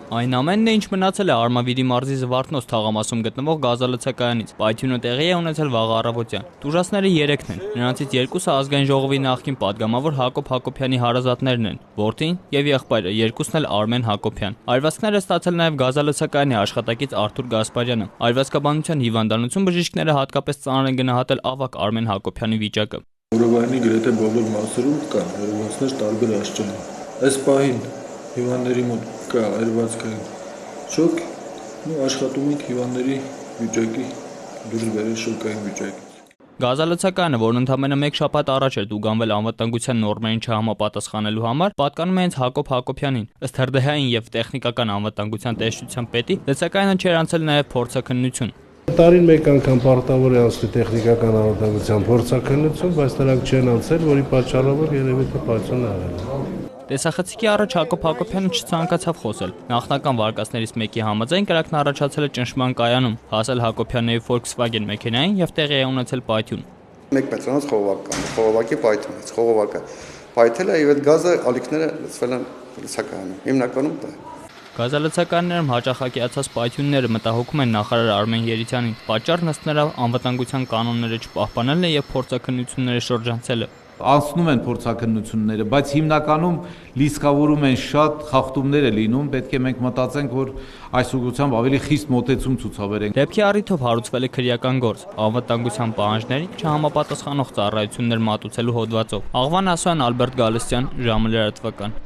Այն ամենն է, ինչ մնացել է Արմավիրի մարզի Զվարթնոց թաղամասում գտնվող գազալցակայանից, պայթյունը տեղի է ունեցել վաղ առավոտյան։ Տուժածները 3-ն են, նրանցից 2-ը ազգային ժողովի նախկին պատգամավոր Հակոբ Հակոբյանի հարազատներն են, որդին եւ եղբայրը, 2-ն էլ Արմեն Հակոբյան։ Այրվածքներ է ստացել նաեւ գազալցակայանի աշխատակից Արթուր Գասպարյանը։ Այրվածքաբանության հիվանդանոցում բժիշկները հատկապես ծանր են գնահատել ավագ Արմեն Հակոբյանի վիճակը։ Որովայնի գրեթե բոլոր մասերում կան այրվածքներ տարբեր աստիճանի։ Այս պահին հիվանդների մոտ կա այրվածքային շոկ, աշխատում ենք հիվանդների վիճակի դուրս բերել շոկային վիճակից։ Գազալցակայանը, որն ընդամենը 1 շաբաթ առաջ էր տուգանվել անվտանգության նորմերին չհամապատասխանելու համար, պատկանում է հենց Հակոբ Հակոբյանին։ Ըստ հրդեհային եւ տեխնիկական անվտանգության տեսչության պետի, լցակայանը չէր անցել նաեւ փորձաքննություն։ Տարին մեկ անգամ պարտավոր է անցնել տեխնիկական անվտանգության փորձաքննություն, բայց նրանք չեն անցել, որի պատճառով երևի թե պայթյունը արել է։ Տեսախցիկի առաջ Հակոբ Հակոբյանը չցանկացավ խոսել։ Նախնական վարկածներից մեկի համաձայն կրակն առաջացել է ճնշման կայանում, հասել Հակոբյանների Volkswagen մեքենային եւ տեղի է ունեցել պայթյուն։ 1 մետրանոց խողովակի պայթյունից, խողովակը պայթել է եւ այդ գազը ալիքները լցվել են լցակայանում։ Հիմնականում դա է։ Գազալցականներում հաճախակիացած պայթյունները մտահոգում են նախարար Արմեն Երիցյանին։ Պատճառն ըստ նրա անվտանգության կանոնները չպահպանելն է եւ փորձաքննությունների շրջանցելը։ Անցնում են փորձաքննությունները, բայց հիմնականում լիցքավորում են շատ խախտումներ է լինում, պետք է մենք մտածենք, որ այս ուղղությամբ ավելի խիստ մոտեցում ցուցաբերենք։ Դեպքի առիթով հարուցվել է քրեական գործ, անվտանգության պահանջների չհամապատասխանող ծառայություններ մատուցելու հոդվածով։ Աղվան Ասոյան, Ալբերտ Գալստյան, ժամը լրատվական։